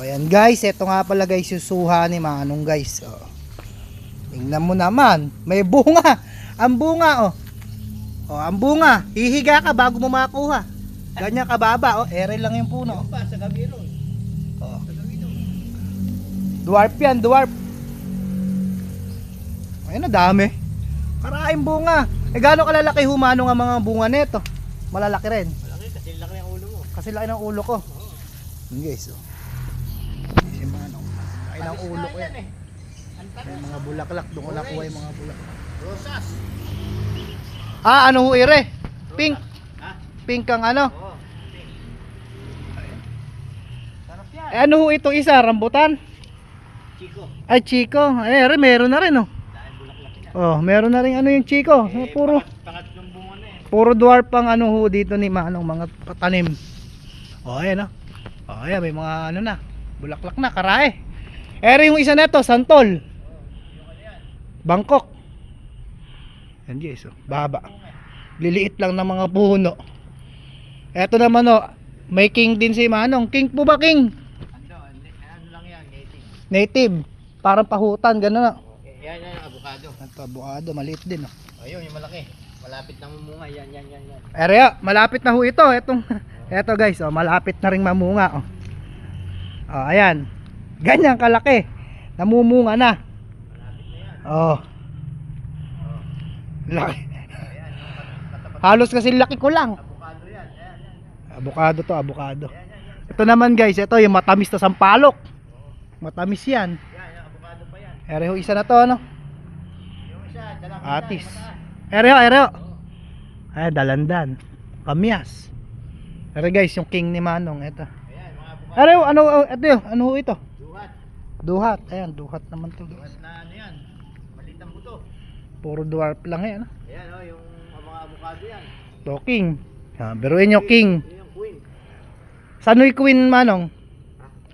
O ayan guys, ito nga pala guys yung suha ni Manong guys. O, tingnan mo naman, may bunga. Ang bunga o ang bunga, hihiga ka bago mo makuha. Ganyan kababa, ere lang yung puno. Pa sa kabiro. Oh. Dwarf yan, dwarf. Ayun na dami. Maraming bunga. Gaano kalalaki humanong ang mga bunga nito? Malalaki rin. Malaki kasi laki ang ulo mo. Kasi laki ng ulo ko. Yun guys, si Manong. Laki ng ulo ko yan. Yung mga bulaklak, doon ko nakuha yung mga bulaklak. Rosas. Ano ho ire? Pink. Ha? Pink ang ano? Oo. Sarap yan. Ano ho ito isa? Rambutan? Chico. Ay, Chico. Meron na rin Dahil bulaklak yan. meron na rin ano yung Chico. Puro Pangatlong bunga na eh. Puro dwarf pang ano ho dito ni Manong, mga patanim. Ayan ayan, may mga ano na, bulaklak na, karae. Yung isa neto, santol. Bangkok. Yan guys, baba. Liliit lang ng mga puno. Eto naman may king din si Manong. King po ba, king? Ano lang yan, native. Native. Parang pahutan, gano'n Yan, yung avocado. Ito, avocado, maliit din Ayun, yung malaki. Malapit na mamunga. Yan. Malapit na ho ito. Eto guys, malapit na ring mamunga. Ayan. Ganyan kalaki. Namumunga na. Laki. Halos kasi laki ko lang. Avocado yan. Avocado to, avocado. Ito naman guys, ito yung matamis na sampalok. Matamis yan. Yan, yung avocado pa yan. Ho isa na to, Yung isa, dalang Atis. Ereo. Ay, dalandan. Kamyas. Guys, yung king ni Manong, ito. Ayan, mga avocado. Ano ho ito? Duhat. Duhat. Ayan, duhat naman to. Duhat na ano yan. Maliit ang buto. Puro dwarf lang yan. Ayan, yung mga avocado yan. To king. Biruin nyo king. Yung queen. Saan ho yung queen, Manong?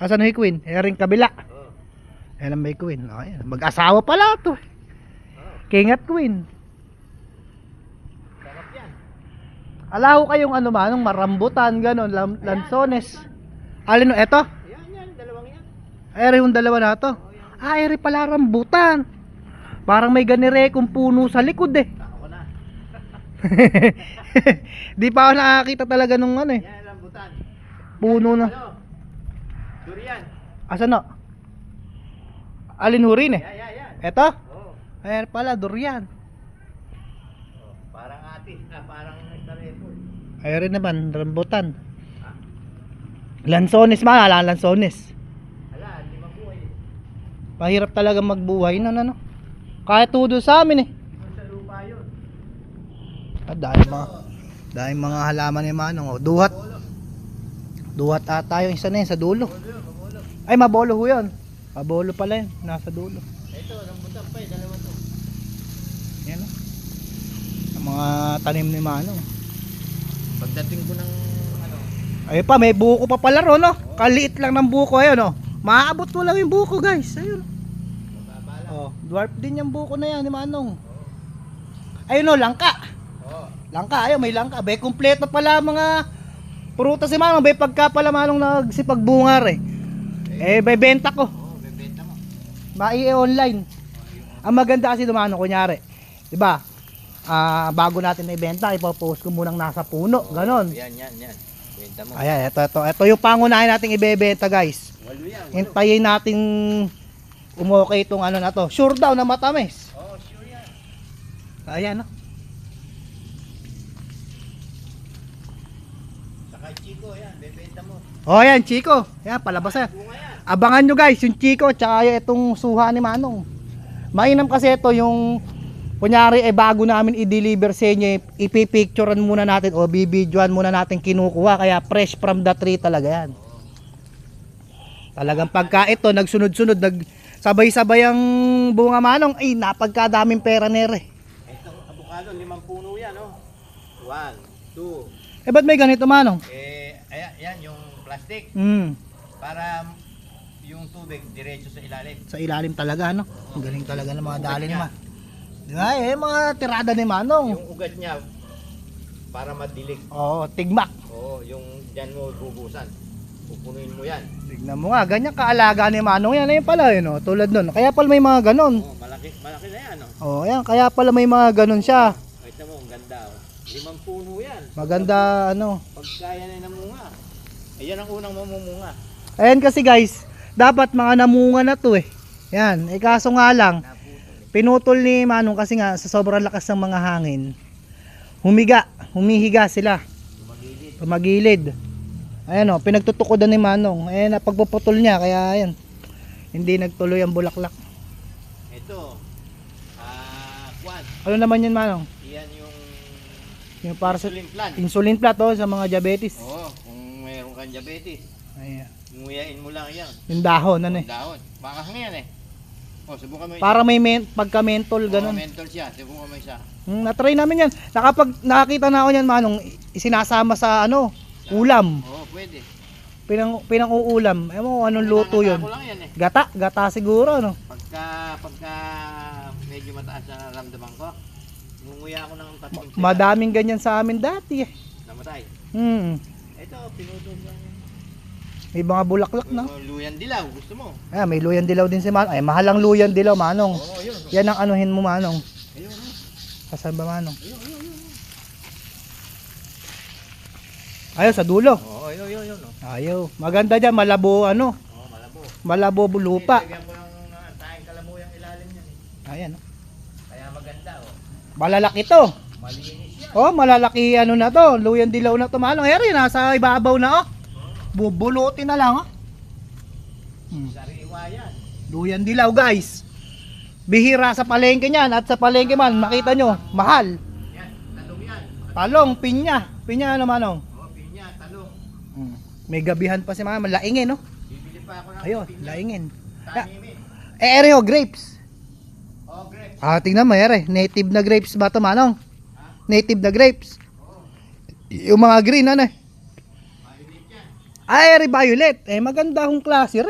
Saan ho yung queen? Ring kabila. Oh. Ayan ang may queen. Ayan. Mag-asawa pala to. King at queen. Sarap yan. Alaw kayong ano Manong, marambutan, ganon, lansones. Alin no, eto? Yan, dalawang yan. Yung dalawa na to. Eri pala rambutan. Parang may ganire kung puno sa likod Tako ko na. Di pa ako nakakita talaga nung ano Yan, rambutan. puno na. Ano? Durian. Asan no? Alin ho rin Yan. Eto? Oh. Ayan pala, durian. Parang atis. Parang nagtarepo. Rin naman, rambutan. Lansones, lansones. Hala, hindi mabuhay. Mahirap talaga magbuhay na ano. Kahit tudo sa amin Kung sa lupa yun. Dahil mga halaman ni Manong. Duhat. Duhat ata yung isa na yun sa dulo. Ay, mabolo ho yun. Mabolo pala yun, nasa dulo. Ito, rambutan pa dalawa to. Yan ang mga tanim ni Manong. Pagdating ko ng ano. Ayun pa, may buko pa pala ron, Kaliit lang ng buko, ayun, Maaabot mo lang yung buko, guys. Ayun. Dwarf din yung buko na yan ni Manong. Ayun, langka. Langka, ayun, may langka. Bay, kumpleto pala mga prutas si Manong. Bay, pagka pala Manong nagsipagbungar bay, benta ko. Bebenta mo. Online. Ang maganda kasi Manong, kunyari, diba? Bago natin ibenta, ipopost ko munang nasa puno, ganon. Yan. Benta mo. Ayan, ito yung pangunahin nating ibebenta, guys. Walo yan. Hintayin natin umokay itong ano na to. Sure daw na matamis. Sure yan. Ayan, Saka Chico, yan. Bebenta mo. Ayan, Chico. Ayan, palabas yan. Bunga yan. Abangan nyo guys, yung Chico, tsaka itong suha ni Manong. Mainam kasi ito yung, kunyari bago namin i-deliver sa inyo, ipipicturean muna natin o bibidyoan muna natin kinukuha. Kaya fresh from the tree talaga yan. Talagang pagka ito, nagsunod-sunod, sabay-sabay ang bunga Manong, ay napagkadaming pera nere. Ito, avocado, 5 puno yan, 1, 2. Ba't may ganito Manong? Yan, yung plastic. Para yung tubig diretso sa ilalim. Sa ilalim talaga, Ang galing talaga ng mga dali naman. Diba, mga tirada ni Manong. Yung ugat niya, para madilig. Tigmak. Yung dyan mo bubusan. pupunuin mo yan. Tignan mo nga, ganyan kaalaga ni Manong yan. Ayun pala yun, oh, tulad nun. Kaya pala may mga ganon. Oh, malaki na yan, oh. Oh, ayan, kaya pala may mga ganon siya. Kita mo, ang ganda, oh. 5 puno yan. Maganda, ano. Pagkaya na namunga. Ayan ang unang mamumunga. Ayan kasi guys, dapat mga namunga na to eh. Yan, eh kaso nga lang, pinutol ni Manong kasi nga sa sobrang lakas ng mga hangin. Humihiga sila. Tumagilid. Ayan o, pinagtutukodan ni Manong. Ayan na pagpuputol niya, kaya ayan. Hindi nagtuloy ang bulaklak. Ito, Kwan. Ano naman yan Manong? Yan Yung para sa insulin plant. insulin plat oh, sa mga diabetes. Oo, kung mayroon kang diabetes, Ayan. nguyain mo lang yan. Yung dahon, ano eh. Dahon. Makakang yan eh. Oh, subukan mo isa. Para may pagka-mentol, ganun. Mental siya. Subukan mo isa. Na-try namin yan. Nakakita na ako yan Manong, isinasama sa ano, ulam. Oo, pwede. Pinang-uulam. Ewan mo anong luto yun. Ko lang yan eh. Gata siguro no. Pagka medyo mataas na naramdaman ko, ngunguya ako ng 3 sila. Madaming ganyan sa amin dati eh. Namatay. Ito, pinutol lang. May mga bulaklak na. Luyan dilaw, gusto mo? May luyan dilaw din si Manong. Ay, mahalang luyan dilaw, Manong. Oo, yun. Yan ang anuhin mo, Manong. Ayun, ayun. Saan ba, Manong? Ayun. Ayaw, sa dulo. Oo, ayun. Ayaw. Maganda dyan, malabo, ano. Oo, malabo. Malabo lupa. Lagyan ko ng tayong kalamuyang ilalim yan eh. Ayan, oh. Kaya maganda oh. Malalaki to. Malinis yan. Oh, malalaki ano na to. Luyan dilaw na to, Manong. Eri, nasa ibabaw na, oh. Bubulutin na lang, oh. Sariwa yan. Luyan dilaw, guys. Bihira sa palengke niyan at sa palengke man, makita nyo, mahal. Yan, talong yan. Talong, pinya. Pinya ano, Manong? Oo, pinya, talong. May gabihan pa si Mama, laingin, no? Bibili pa ako ng Ayun, pinya. laingin. Tanimin. Ereo, grapes. Oh, grapes. Tingnan mo, native na grapes ba to, Manong? Ha? Native na grapes. Oo. Yung mga green, ano eh? Violet yan. Eri violet. Maganda akong klase,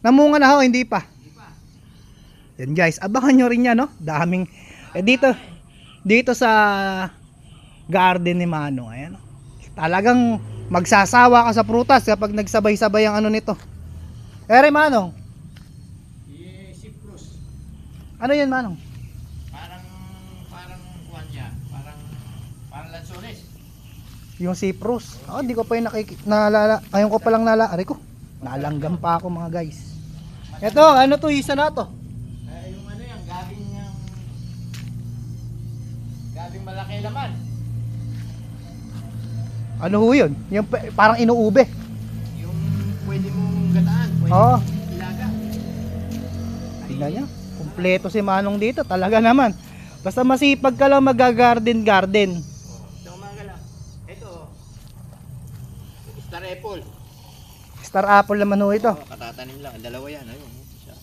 Namunga na ho, hindi pa. Di pa. Yan guys, abangan nyo rin yan, no? Daming, dito sa garden ni Manong, ayan. Talagang magsasawa ka sa prutas kapag nagsabay-sabay ang ano nito. Manong, Cyprus. ano yan Manong? Parang kuwan niya. Parang lansones. Yung cyprus. Hindi ko pa yung naalala. Ayun ko palang naalala. Ko, nalanggam pa ako mga guys. Ito, ano to, isa na to. Yung ano yan, gabing malaki laman. Ano ho yun? Yung parang inuube. Yung pwede mong gataan, pwede Oo. mong ilaga. Tingnan niya. Kumpleto si Manong dito. Talaga naman. Basta masipag ka lang mag-garden. Ito umaga lang. Ito, Star Apple. Star apple naman ho ito. Katatanim lang, dalawa yan. Ayun, isa.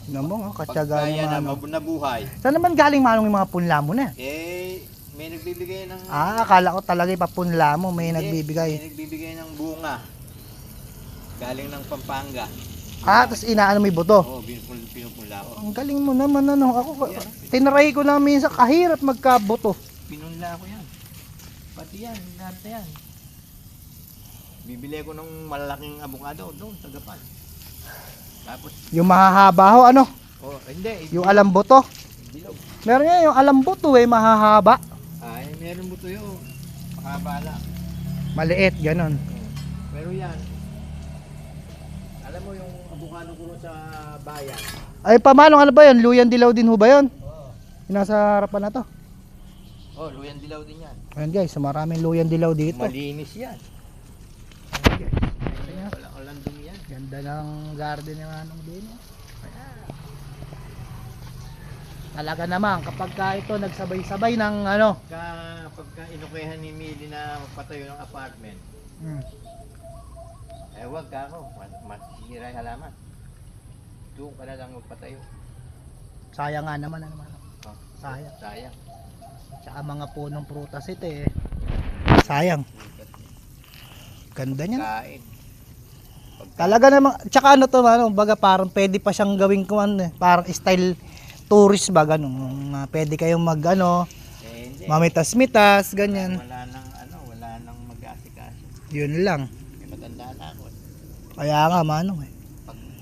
Tingnan mo, katsaga ni Kaya na Manong. nabuhay. Saan naman galing Manong yung mga punla mo na? May nagbibigay ng... Akala ko talaga ipapunla mo. May Hindi, nagbibigay. May nagbibigay ng bunga. Galing ng Pampanga. Tapos inaano mo yung buto. Oo, pinupunla ko. Ang galing mo naman ano. Ako, tinaray ko na minsan kahirap magkabuto. Pinunla ko yan. Pati yan, lahat na yan. Bibili ko ng malalaking abukado doon sa Gapan. Tapos, Yung mahahaba ho, ano? hindi. Yung alambuto. Bilog. Meron nga yung alambuto mahahaba. Ay, meron mo to yun. Makaba lang. Maliit, ganon. Pero yan, alam mo yung abukado ko sa bayan. Ay, pamanong ano ba yun? Luyan dilaw din ho ba yun? Oo. Yung nasa harapan na to. Oh, luyan dilaw din yan. Ayan guys, maraming luyan dilaw dito. Malinis yan. Walang dumi yan. Ganda ng garden ni Manong din. Talaga naman, kapag ka ito nagsabay-sabay ng ano. Pagka inukuhan ni Mili na magpatayo ng apartment, wag ka ako. Masisira yung halaman. Doon ka na lang magpatayo. Sayang nga naman ano. Oh, Sayang. sayang. Tsaka mga punong prutas ito sayang. Ganda niya. Kain. Talaga naman, tsaka ano to, baga parang pwede pa siyang gawing parang style tourist ba, ganun. Pwede kayong Hindi. mamitas-mitas, ganyan. Wala nang mag-asikaso. Yun lang. May matanda na ako. Kaya nga, Manong eh.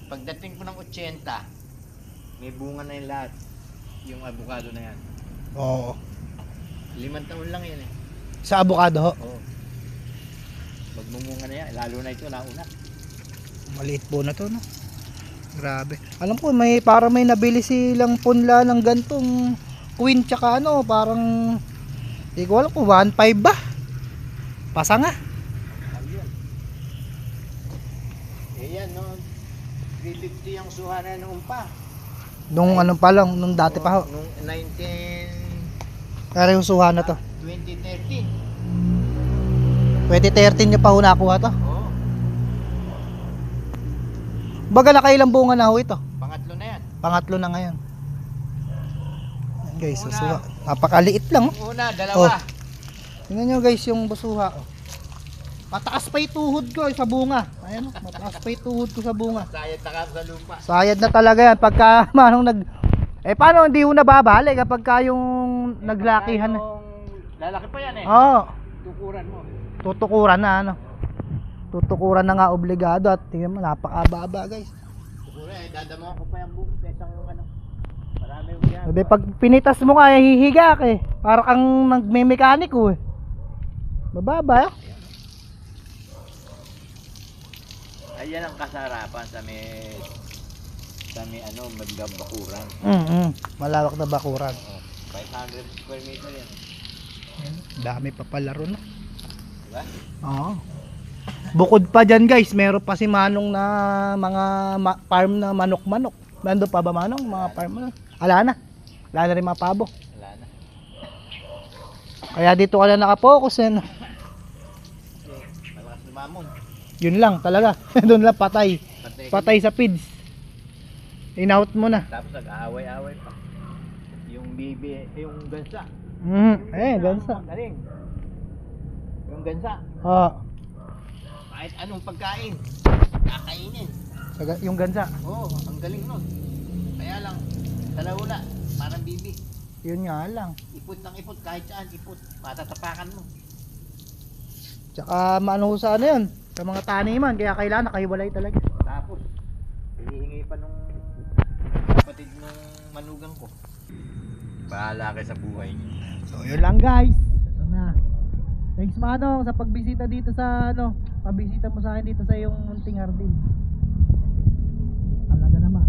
Pagdating ko ng 80, may bunga na yung lahat. Yung avocado na yan. Oo. 5 taon lang yan eh. Sa avocado ho. Oo. Magmumunga na yan. Lalo na ito, nauna. Maliit po na to, no? Grabe. Alam ko, parang may nabili silang punla ng gantong queen tsaka ano, parang hindi ko alam kung 1.5 ba? Pasa nga. Ayun. Eh yan, no? 350 ang suhanan noon pa. Nung ano pa lang, nung dati pa ho. Nung 19... Kaya yung suha na to. 2013. 2013 nyo pa ho nakuha to. Oo. Baga nakailang bunga na ho ito. Pangatlo na yan. Pangatlo na ngayon. Yan guys, susuha. Napakaliit lang. Yung una, dalawa. Tingnan nyo guys yung basuha. Oh. Mataas pa yung tuhod ko sa bunga. Ayan, mataas pa yung tuhod ko sa bunga. Sayad na ka sa lupa. Sayad na talaga yan pagka manong nag paano hindi ho nababali kapag ka yung naglakihan na. Lalaki pa yan eh. Oo. Tukuran mo. Tutukuran na ano. Tutukuran na nga obligado at tingnan mo napakababa guys. Tukuran eh. Dadamahan ko pa yung buko. Isang ano. Marami yung yan. Sabi pag pinitas mo nga hihiga ka eh. Para kang nagme-mekaniko eh. Bababa eh. Ayan ang kasarapan sa may ano, magbakuran. Malawak na bakuran. 500 square meter yan. Dami pa pala ron. Diba? Oo. Bukod pa dyan guys, meron pa si Manong na mga farm na manok-manok. Nandun pa ba Manong? Mga farm na? Ala na. Wala na rin mga pabo. Wala na. Kaya dito ka na nakapokus eh. No? Kasi malakas lumamon. Yun lang talaga. Doon lang patay. Patay sa feeds. In-out mo na. Tapos nag-aaway-aaway pa. Yung bibi, yung gansa. Gansa. Galing. Yung gansa. Oo. Kahit anong pagkain, kakainin. Yung gansa. Oo, ang galing nun. Kaya lang, talahula, parang bibi. Yun nga lang. Ipot ng ipot, kahit saan ipot, matatapakan mo. Tsaka maano sa ano yun. Sa mga taniman. Kaya kailangan nakahiwalay talaga. Tapos, hinihingi pa nung kapatid nung manugang ko. Bahala kayo sa buhay niyo. So yun lang guys. Ito na. Thanks Manong sa pagbisita dito sa ano. Pabisita mo sa akin dito sa iyong munting hardin. Talaga naman.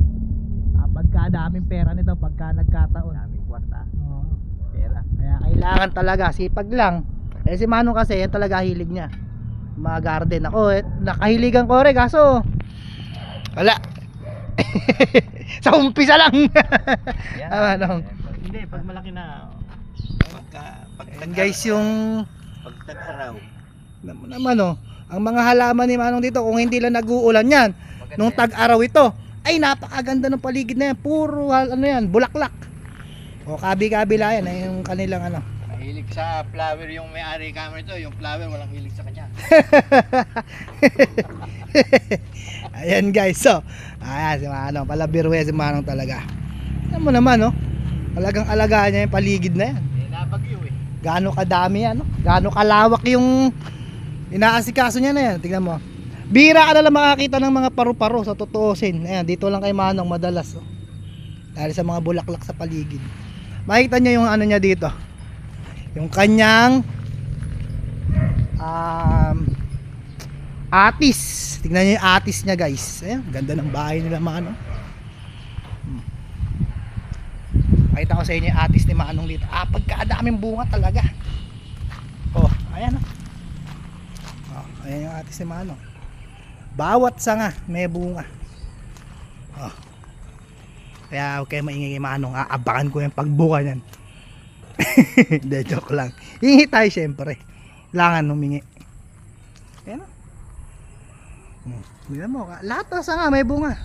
Pagkadaming pera nito pagka nagkataon. Daming kwarta, Oo. pera. Kaya kailangan talaga sipag lang. Eh si Manong kasi yan talaga hilig niya. Mga garden. Ako nakahiligan ko rin kaso wala. Sa umpisa lang. Manong. Hindi, pag malaki na, pag Ayan guys yung tag-araw. naman oh. Ang mga halaman ni Manong dito kung hindi lang nag-uulan yan. Nung tag-araw ito, ay napakaganda ng paligid na yan. Puro ano yan, bulaklak. O kabi-kabila yan, ay yung kanilang ano. Mahilig sa flower yung may-ari camera ito, yung flower walang hilig sa kanya. Ayan guys, so ayan si Manong, palabiruhe si Manong talaga. Alam mo naman oh, talagang alagaan niya yung paligid na yan. Eh, nabagyo eh. Gaano kadami ano, gaano kalawak yung inaasikaso niya na yan. Tingnan mo. Bira ka na lang makakita ng mga paru-paro sa tutuusin. Ayan, dito lang kay Manong madalas oh. Dahil sa mga bulaklak sa paligid. Makikita niyo yung ano niya dito. Yung kanyang atis. Tingnan niyo yung atis niya guys. Ayan, ganda ng bahay nila Manong. Pakita ko sa inyo yung atis ni Manong dito. Pagkadaming bunga talaga. Oh, ayan oh. Ayan yung atis ni Manong. Bawat sanga may bunga. Oh. Kaya huwag kayo maingay kay Manong. Aabakan ko yung pagbuka niyan. Hindi, joke lang. Hingi tayo syempre. Kailangan humingi. Ayan oh. Tignan mo, lahat ng sanga may bunga.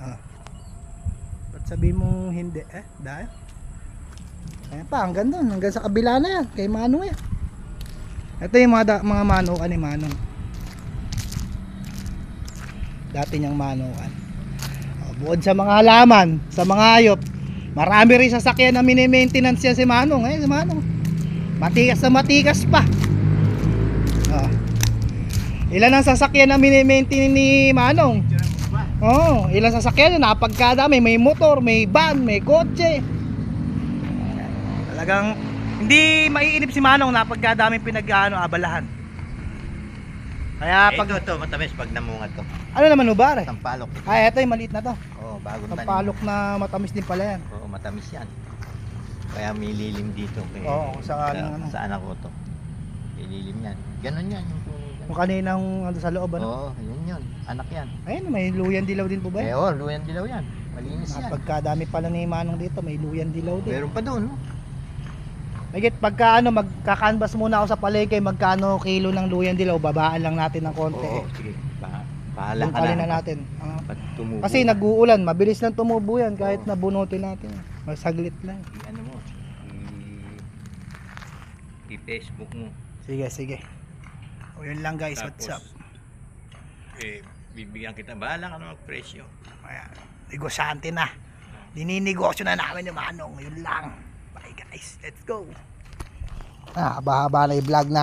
Oh. Ba't sabihin mo hindi? Dahil ayan pa, hanggang doon, hanggang sa kabila na yan, kay Manong yan. Ito yung mga manukan ni Manong. Dati niyang manukan. Bukod sa mga halaman, sa mga hayop, marami rin sasakyan na mini-maintenance yan si Manong. Si Manong, matikas na matikas pa. Ilan ang sasakyan na mini-maintain ni Manong? Oh, ilang sasakyan na napagkadami, may motor, may van, may kotse. Talagang hindi maiinip si Manong na pagkadami abalahan. Kaya pag Ito, matamis pag namunga to. ano naman ubare? Sampalok. Ay, ito yung maliit na to. Oo, bagong tanim. Sampalok na matamis din pala yan. Oo, matamis yan. Kaya may lilim dito. Kaya, Oo, sa ano. sa anak ko to. May lilim yan. Ganon yan. Yung kaninang ano sa loob ano. Oo, yun. Anak yan. Ayun, may luyan dilaw din po ba? Eh, oo, luyan dilaw yan. Malinis yan. Pagkadami pala ni Manong dito, may luyan dilaw din. Meron pa doon, no? Higit pagka ano, magkakanvas muna ako sa palengke, magkano kilo ng luyan dilaw, babaan lang natin ng konti. Oo, sige. Bahala Yung ka kalina na. natin. Pag tumubo Kasi ka. nag-uulan, mabilis lang tumubo yan kahit Oo. nabunutin natin. Masaglit lang. Ano mo? I-Facebook mo. Sige. O yun lang guys, what's up? Bibigyan kita. Bahala ka na mag-presyo. Ayan, negosyante na. Dininegosyo na namin yung Manong. Yun lang. Bye guys, let's go. Haba-haba na i-vlog na.